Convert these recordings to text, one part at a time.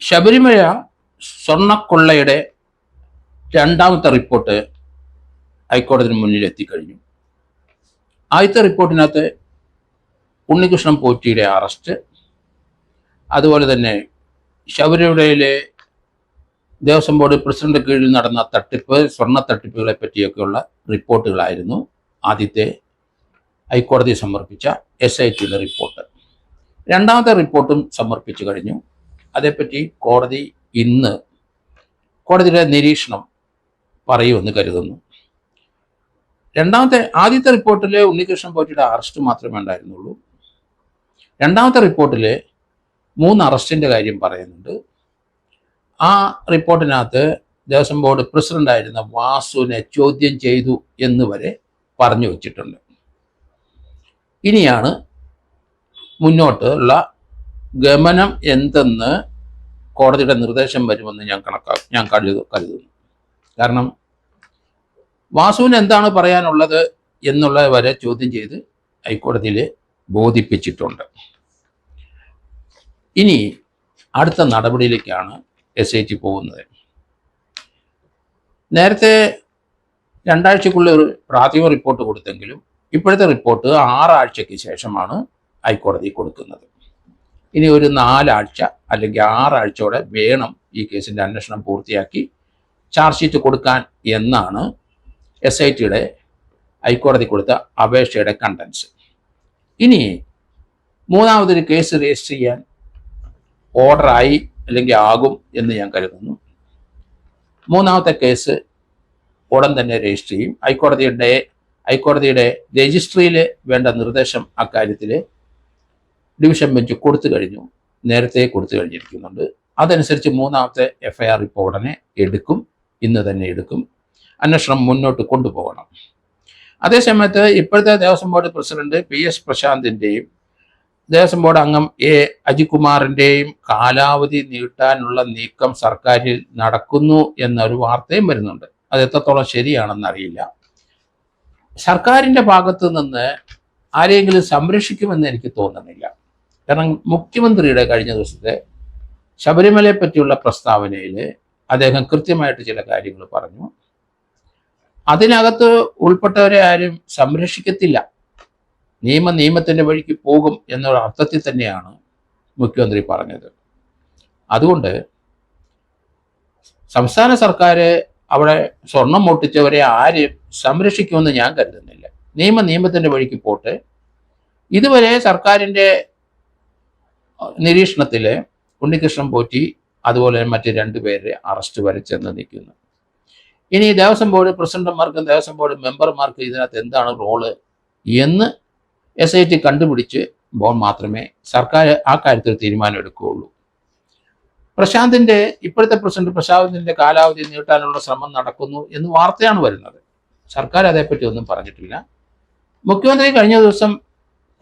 ശബരിമല സ്വർണ്ണക്കൊള്ളയുടെ രണ്ടാമത്തെ റിപ്പോർട്ട് ഹൈക്കോടതിന് മുന്നിൽ എത്തിക്കഴിഞ്ഞു. ആദ്യത്തെ റിപ്പോർട്ടിനകത്ത് ഉണ്ണികൃഷ്ണൻ പോറ്റിയുടെ അറസ്റ്റ്, അതുപോലെ തന്നെ ശബരിമലയിലെ ദേവസ്വം ബോർഡ് പ്രസിഡന്റ് കീഴിൽ നടന്ന തട്ടിപ്പ്, സ്വർണ്ണ തട്ടിപ്പുകളെ പറ്റിയൊക്കെയുള്ള റിപ്പോർട്ടുകളായിരുന്നു ആദ്യത്തെ ഹൈക്കോടതി സമർപ്പിച്ച SITയുടെ റിപ്പോർട്ട്. രണ്ടാമത്തെ റിപ്പോർട്ടും സമർപ്പിച്ചു കഴിഞ്ഞു. അതേപ്പറ്റി കോടതി ഇന്ന് കോടതിയുടെ നിരീക്ഷണം പറയുമെന്ന് കരുതുന്നു. ആദ്യത്തെ റിപ്പോർട്ടിൽ ഉണ്ണികൃഷ്ണൻ പോറ്റിയുടെ അറസ്റ്റ് മാത്രമേ ഉണ്ടായിരുന്നുള്ളൂ. രണ്ടാമത്തെ റിപ്പോർട്ടിൽ 3 അറസ്റ്റിൻ്റെ കാര്യം പറയുന്നുണ്ട്. ആ റിപ്പോർട്ടിനകത്ത് ദേവസ്വം ബോർഡ് പ്രസിഡന്റായിരുന്ന വാസുവിനെ ചോദ്യം ചെയ്തു എന്ന് വരെ പറഞ്ഞു വച്ചിട്ടുണ്ട്. ഇനിയാണ് മുന്നോട്ടുള്ള ഗമനം എന്തെന്ന് കോടതിയുടെ നിർദ്ദേശം വരുമെന്ന് ഞാൻ കരുതുന്നു. കാരണം വാസുവിന് എന്താണ് പറയാനുള്ളത് എന്നുള്ളത് വരെ ചോദ്യം ചെയ്ത് ഹൈക്കോടതിയിൽ ബോധിപ്പിച്ചിട്ടുണ്ട്. ഇനി അടുത്ത നടപടിയിലേക്കാണ് SIT പോകുന്നത്. നേരത്തെ 2 ആഴ്ചക്കുള്ളിൽ ഒരു പ്രാഥമിക റിപ്പോർട്ട് കൊടുത്തെങ്കിലും ഇപ്പോഴത്തെ റിപ്പോർട്ട് 6 ആഴ്ചയ്ക്ക് ശേഷമാണ് ഹൈക്കോടതി കൊടുക്കുന്നത്. ഇനി ഒരു 4 ആഴ്ച അല്ലെങ്കിൽ 6 ആഴ്ചയോടെ വേണം ഈ കേസിൻ്റെ അന്വേഷണം പൂർത്തിയാക്കി ചാർജ് ഷീറ്റ് കൊടുക്കാൻ എന്നാണ് SITയുടെ ഹൈക്കോടതി കൊടുത്ത അപേക്ഷയുടെ കണ്ടൻസ്. ഇനി മൂന്നാമതൊരു കേസ് രജിസ്റ്റർ ചെയ്യാൻ ഓർഡറായി അല്ലെങ്കിൽ ആകും എന്ന് ഞാൻ കരുതുന്നു. മൂന്നാമത്തെ കേസ് ഉടൻ തന്നെ രജിസ്റ്റർ ചെയ്യും. ഹൈക്കോടതിയുടെ രജിസ്ട്രിയിൽ വേണ്ട നിർദ്ദേശം അക്കാര്യത്തിൽ ഡിവിഷൻ ബെഞ്ച് കൊടുത്തു കഴിഞ്ഞു, നേരത്തെ കൊടുത്തു കഴിഞ്ഞിരിക്കുന്നുണ്ട്. അതനുസരിച്ച് മൂന്നാമത്തെ FIR ഇപ്പോൾ ഉടനെ എടുക്കും, ഇന്ന് തന്നെ എടുക്കും. അന്വേഷണം മുന്നോട്ട് കൊണ്ടുപോകണം. അതേസമയത്ത് ഇപ്പോഴത്തെ ദേവസ്വം ബോർഡ് പ്രസിഡന്റ് PS പ്രശാന്തിൻ്റെയും ദേവസ്വം ബോർഡ് അംഗം അജിത് കുമാറിൻ്റെയും കാലാവധി നീട്ടാനുള്ള നീക്കം സർക്കാരിൽ നടക്കുന്നു എന്നൊരു വാർത്തയും വരുന്നുണ്ട്. അത് എത്രത്തോളം ശരിയാണെന്നറിയില്ല. സർക്കാരിൻ്റെ ഭാഗത്തു നിന്ന് ആരെങ്കിലും സംരക്ഷിക്കുമെന്ന് എനിക്ക് തോന്നുന്നില്ല. കാരണം മുഖ്യമന്ത്രിയുടെ കഴിഞ്ഞ ദിവസത്തെ ശബരിമലയെ പറ്റിയുള്ള പ്രസ്താവനയിൽ അദ്ദേഹം കൃത്യമായിട്ട് ചില കാര്യങ്ങൾ പറഞ്ഞു. അതിനകത്ത് ഉൾപ്പെട്ടവരെ ആരും സംരക്ഷിക്കത്തില്ല, നിയമത്തിൻ്റെ വഴിക്ക് പോകും എന്നൊരു അർത്ഥത്തിൽ തന്നെയാണ് മുഖ്യമന്ത്രി പറഞ്ഞത്. അതുകൊണ്ട് സംസ്ഥാന സർക്കാർ അവിടെ സ്വർണം മോട്ടിച്ചവരെ ആരും സംരക്ഷിക്കുമെന്ന് ഞാൻ കരുതുന്നില്ല. നിയമത്തിൻ്റെ വഴിക്ക് പോട്ടെ. ഇതുവരെ സർക്കാരിൻ്റെ നിരീക്ഷണത്തിൽ ഉണ്ണികൃഷ്ണൻ പോറ്റി അതുപോലെ മറ്റ് 2 പേരെ അറസ്റ്റ് വരെ ചെന്ന് നിൽക്കുന്നു. ഇനി ദേവസ്വം ബോർഡ് പ്രസിഡന്റുമാർക്കും ദേവസ്വം ബോർഡ് മെമ്പർമാർക്കും ഇതിനകത്ത് എന്താണ് റോള് എന്ന് SIT കണ്ടുപിടിച്ച് മാത്രമേ സർക്കാർ ആ കാര്യത്തിൽ തീരുമാനം എടുക്കുകയുള്ളൂ. ഇപ്പോഴത്തെ പ്രസിഡന്റ് പ്രശാന്തിൻ്റെ കാലാവധി നീട്ടാനുള്ള ശ്രമം നടക്കുന്നു എന്ന് വാർത്തയാണ് വരുന്നത്. സർക്കാർ അതേപ്പറ്റി ഒന്നും പറഞ്ഞിട്ടില്ല. മുഖ്യമന്ത്രി കഴിഞ്ഞ ദിവസം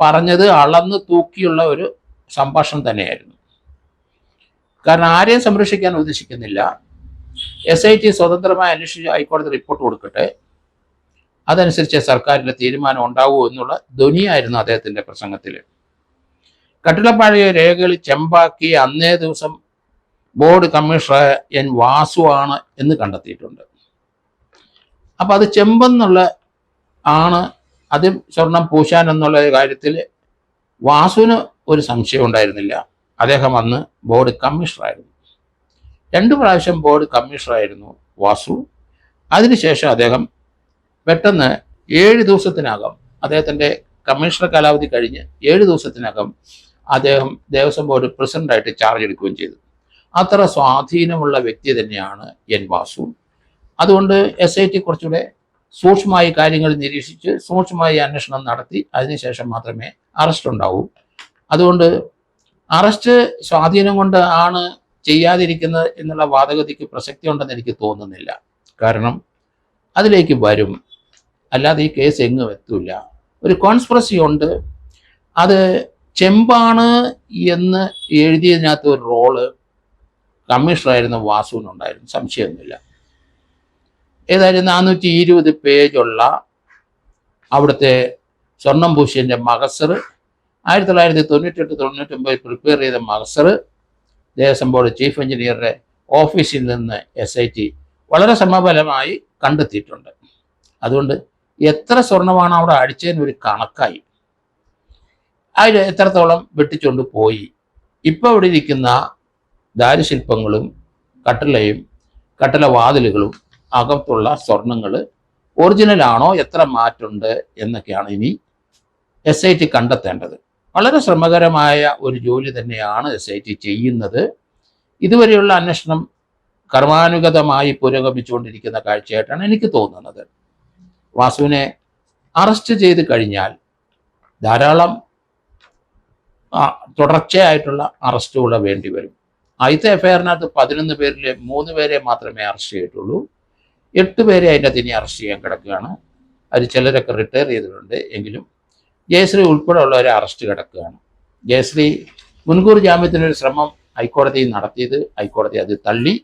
പറഞ്ഞത് അളന്ന് തൂക്കിയുള്ള ഒരു സംഭാഷണം തന്നെയായിരുന്നു. കാരണം ആരെയും സംരക്ഷിക്കാൻ ഉദ്ദേശിക്കുന്നില്ല. SIT സ്വതന്ത്രമായി അന്വേഷിച്ച് ഹൈക്കോടതി റിപ്പോർട്ട് കൊടുക്കട്ടെ, അതനുസരിച്ച് സർക്കാരിൻ്റെ തീരുമാനം ഉണ്ടാവുമോ എന്നുള്ള ധ്വനിയായിരുന്നു അദ്ദേഹത്തിൻ്റെ പ്രസംഗത്തിൽ. കട്ടിളപ്പാടിയ രേഖകൾ ചെമ്പാക്കി അന്നേ ദിവസം ബോർഡ് കമ്മീഷണർ N വാസു ആണ് എന്ന് കണ്ടെത്തിയിട്ടുണ്ട്. അപ്പം അത് ചെമ്പെന്നുള്ള ആണ്, അത് സ്വർണം പൂശാൻ എന്നുള്ള കാര്യത്തിൽ വാസുവിന് ഒരു സംശയം ഉണ്ടായിരുന്നില്ല. അദ്ദേഹം അന്ന് ബോർഡ് കമ്മീഷണറായിരുന്നു. 2 പ്രാവശ്യം ബോർഡ് കമ്മീഷണറായിരുന്നു വാസു. അതിനുശേഷം അദ്ദേഹം പെട്ടെന്ന് 7 ദിവസത്തിനകം അദ്ദേഹത്തിൻ്റെ കമ്മീഷണർ കാലാവധി കഴിഞ്ഞ് 7 ദിവസത്തിനകം അദ്ദേഹം ദേവസ്വം ബോർഡ് പ്രസിഡന്റായിട്ട് ചാർജ് എടുക്കുകയും ചെയ്തു. അത്ര സ്വാധീനമുള്ള വ്യക്തി തന്നെയാണ് N വാസു. അതുകൊണ്ട് SIT കുറച്ചുകൂടെ സൂക്ഷ്മമായി കാര്യങ്ങൾ നിരീക്ഷിച്ച് സൂക്ഷ്മമായി അന്വേഷണം നടത്തി അതിനുശേഷം മാത്രമേ അറസ്റ്റ് ഉണ്ടാവൂ. അതുകൊണ്ട് അറസ്റ്റ് സ്വാധീനം കൊണ്ട് ആണ് ചെയ്യാതിരിക്കുന്നത് എന്നുള്ള വാദഗതിക്ക് പ്രസക്തി ഉണ്ടെന്ന് എനിക്ക് തോന്നുന്നില്ല. കാരണം അതിലേക്ക് വരും, അല്ലാതെ ഈ കേസ് എങ്ങും എത്തൂല. ഒരു കോൺസ്പിറസി ഉണ്ട്. അത് ചെമ്പാണ് എന്ന് എഴുതിയതിനകത്ത് ഒരു റോള് കമ്മീഷണറായിരുന്ന വാസുവിനുണ്ടായിരുന്നു, സംശയമൊന്നുമില്ല. ഏതായാലും 420 പേജുള്ള അവിടുത്തെ സ്വർണം പൂശിയതിൻ്റെ മഹസർ 1998-99 പ്രിപ്പയർ ചെയ്ത മഹസർ ദേവസ്വം ബോർഡ് ചീഫ് എഞ്ചിനീയറുടെ ഓഫീസിൽ നിന്ന് SIT വളരെ സമഫലമായി കണ്ടെത്തിയിട്ടുണ്ട്. അതുകൊണ്ട് എത്ര സ്വർണമാണ് അവിടെ അടിച്ചതിന് ഒരു കണക്കായി, അതിൽ എത്രത്തോളം വെട്ടിച്ചുകൊണ്ട് പോയി. ഇപ്പോൾ ഇവിടെ ഇരിക്കുന്ന ദാരുശില്പങ്ങളും കട്ടില വാതിലുകളും അകത്തുള്ള സ്വർണങ്ങൾ ഒറിജിനലാണോ, എത്ര മാറ്റുണ്ട് എന്നൊക്കെയാണ് ഇനി SIT കണ്ടെത്തേണ്ടത്. വളരെ ശ്രമകരമായ ഒരു ജോലി തന്നെയാണ് SIT ചെയ്യുന്നത്. ഇതുവരെയുള്ള അന്വേഷണം കർമാനുഗതമായി പുരോഗമിച്ചുകൊണ്ടിരിക്കുന്ന കാഴ്ചയായിട്ടാണ് എനിക്ക് തോന്നുന്നത്. വാസുവിനെ അറസ്റ്റ് ചെയ്ത് കഴിഞ്ഞാൽ ധാരാളം തുടർച്ചയായിട്ടുള്ള അറസ്റ്റുകൾ വേണ്ടി വരും. ആദ്യത്തെ എഫ്ഐആറിനകത്ത് 11 പേരിൽ 3 പേരെ മാത്രമേ അറസ്റ്റ് ചെയ്തിട്ടുള്ളൂ. 8 പേരെ അതിൻ്റെ ഇനി അറസ്റ്റ് ചെയ്യാൻ കിടക്കുകയാണ്. അതിൽ ചിലരൊക്കെ റിട്ടയർ ചെയ്തിട്ടുണ്ട്. എങ്കിലും ജയശ്രീ ഉൾപ്പെടെയുള്ളവരെ അറസ്റ്റ് കിടക്കുകയാണ്. ജയശ്രീ മുൻകൂർ ജാമ്യത്തിനൊരു ശ്രമം ഹൈക്കോടതി നടത്തിയത് ഹൈക്കോടതി അത് തള്ളി.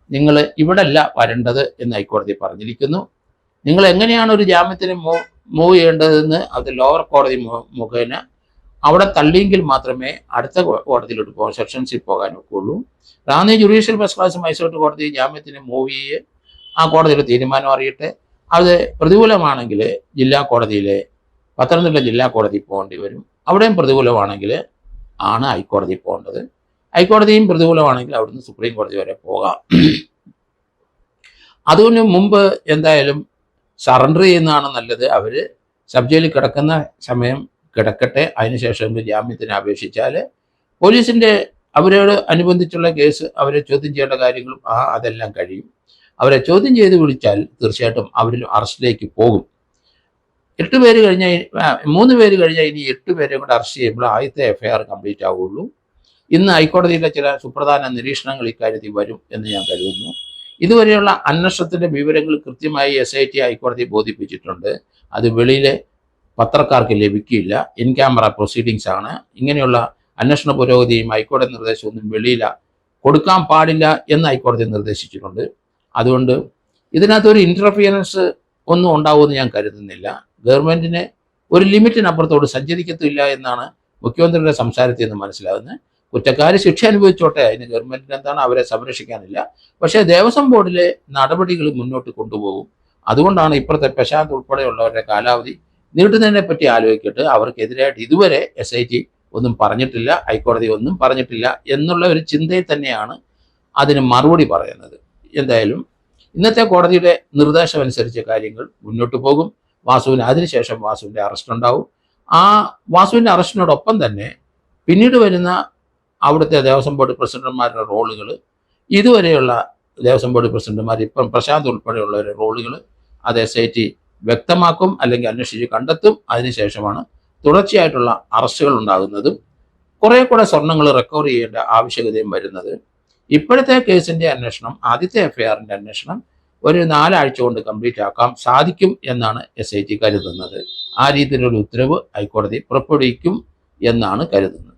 നിങ്ങൾ ഇവിടെയല്ല വരേണ്ടത് എന്ന് ഹൈക്കോടതി പറഞ്ഞിരിക്കുന്നു. നിങ്ങൾ എങ്ങനെയാണ് ഒരു ജാമ്യത്തിന് മൂവ് ചെയ്യേണ്ടതെന്ന് അത് ലോവർ കോടതി മുഖേന അവിടെ തള്ളിയെങ്കിൽ മാത്രമേ അടുത്ത കോടതിയിലോട്ട് പോകാൻ, സെക്ഷൻസിൽ പോകാൻ ഒക്കുള്ളൂ. Ranni judicial first class magistrate കോടതി ജാമ്യത്തിന് മൂവ് ചെയ്യേ ആ കോടതിയുടെ തീരുമാനം അറിയട്ടെ. അത് പ്രതികൂലമാണെങ്കിൽ പത്തനംതിട്ട ജില്ലാ കോടതി പോകേണ്ടി വരും. അവിടെയും പ്രതികൂലമാണെങ്കിൽ ആണ് ഹൈക്കോടതി പോകേണ്ടത്. ഹൈക്കോടതിയും പ്രതികൂലമാണെങ്കിൽ അവിടുന്ന് സുപ്രീം കോടതി വരെ പോകാം. അതിന് മുമ്പ് എന്തായാലും സറണ്ടർ ചെയ്യുന്നതാണ് നല്ലത്. അവർ സബ് ജയിലിൽ കിടക്കുന്ന സമയം കിടക്കട്ടെ. അതിനുശേഷം ജാമ്യത്തിന് അപേക്ഷിച്ചാൽ പോലീസിൻ്റെ അവരോട് അനുബന്ധിച്ചുള്ള കേസ് അവരെ ചോദ്യം ചെയ്യേണ്ട കാര്യങ്ങളും അതെല്ലാം കഴിയും. അവരെ ചോദ്യം ചെയ്ത് വിളിച്ചാൽ തീർച്ചയായിട്ടും അവരിൽ അറസ്റ്റിലേക്ക് പോകും. 8 പേര് കഴിഞ്ഞാൽ 3 പേര് കഴിഞ്ഞാൽ ഇനി 8 പേരെ കൂടെ അറസ്റ്റ് ചെയ്യുമ്പോൾ ആദ്യത്തെ എഫ്ഐആർ കംപ്ലീറ്റ് ആവുകയുള്ളൂ. ഇന്ന് ഹൈക്കോടതിയിലെ ചില സുപ്രധാന നിരീക്ഷണങ്ങൾ ഇക്കാര്യത്തിൽ വരും എന്ന് ഞാൻ കരുതുന്നു. ഇതുവരെയുള്ള അന്വേഷണത്തിൻ്റെ വിവരങ്ങൾ കൃത്യമായി SIT ഹൈക്കോടതി ബോധിപ്പിച്ചിട്ടുണ്ട്. അത് വെളിയിലെ പത്രക്കാർക്ക് ലഭിക്കില്ല. ഇൻ ക്യാമറ പ്രൊസീഡിങ്സ് ആണ്. ഇങ്ങനെയുള്ള അന്വേഷണ പുരോഗതിയും ഹൈക്കോടതി നിർദ്ദേശമൊന്നും വെളിയിൽ കൊടുക്കാൻ പാടില്ല എന്ന് ഹൈക്കോടതി നിർദ്ദേശിച്ചിട്ടുണ്ട്. അതുകൊണ്ട് ഇതിനകത്തൊരു ഇൻ്റർഫിയറൻസ് ഒന്നും ഉണ്ടാവുമെന്ന് ഞാൻ കരുതുന്നില്ല. ഗവൺമെൻറ്റിന് ഒരു ലിമിറ്റിനപ്പുറത്തോട് സഞ്ചരിക്കത്തില്ല എന്നാണ് മുഖ്യമന്ത്രിയുടെ സംസാരത്തിൽ നിന്ന് മനസ്സിലാകുന്നത്. കുറ്റക്കാർ ശിക്ഷ അനുഭവിച്ചോട്ടെ, അതിന് ഗവൺമെൻറ്റിന് എന്താണ്, അവരെ സംരക്ഷിക്കാനില്ല. പക്ഷേ ദേവസ്വം ബോർഡിലെ നടപടികൾ മുന്നോട്ട് കൊണ്ടുപോകും. അതുകൊണ്ടാണ് ഇപ്പോഴത്തെ പ്രശാന്ത് ഉൾപ്പെടെയുള്ളവരുടെ കാലാവധി നീട്ടുന്നതിനെ പറ്റി ആലോചിക്കട്ടെ. അവർക്കെതിരായിട്ട് ഇതുവരെ SIT ഒന്നും പറഞ്ഞിട്ടില്ല, ഹൈക്കോടതി ഒന്നും പറഞ്ഞിട്ടില്ല എന്നുള്ള ഒരു ചിന്തയിൽ തന്നെയാണ് അതിന് മറുപടി പറയുന്നത്. എന്തായാലും ഇന്നത്തെ കോടതിയുടെ നിർദ്ദേശം അനുസരിച്ച് കാര്യങ്ങൾ മുന്നോട്ട് പോകും. അതിനുശേഷം വാസുവിൻ്റെ അറസ്റ്റ് ഉണ്ടാവും. ആ വാസുവിൻ്റെ അറസ്റ്റിനോടൊപ്പം തന്നെ പിന്നീട് വരുന്ന അവിടുത്തെ ദേവസ്വം ബോർഡ് പ്രസിഡന്റുമാരുടെ റോളുകൾ, ഇതുവരെയുള്ള ദേവസ്വം ബോർഡ് പ്രസിഡന്റുമാർ ഇപ്പം പ്രശാന്ത് ഉൾപ്പെടെയുള്ളവരുടെ റോളുകൾ അത് SIT വ്യക്തമാക്കും, അല്ലെങ്കിൽ അന്വേഷിച്ച് കണ്ടെത്തും. അതിനുശേഷമാണ് തുടർച്ചയായിട്ടുള്ള അറസ്റ്റുകൾ ഉണ്ടാകുന്നതും കുറേ കൂടെ സ്വർണ്ണങ്ങൾ റിക്കവർ ചെയ്യേണ്ട ആവശ്യകതയും വരുന്നത്. ഇപ്പോഴത്തെ കേസിൻ്റെ അന്വേഷണം, ആദ്യത്തെ എഫ്ഐആറിൻ്റെ അന്വേഷണം ഒരു 4 ആഴ്ച കൊണ്ട് കംപ്ലീറ്റ് ആക്കാൻ സാധിക്കും എന്നാണ് SIT കരുതുന്നത്. ആ രീതിയിലുള്ള ഉത്തരവ് ഹൈക്കോടതി പുറപ്പെടുവിക്കും എന്നാണ് കരുതുന്നത്.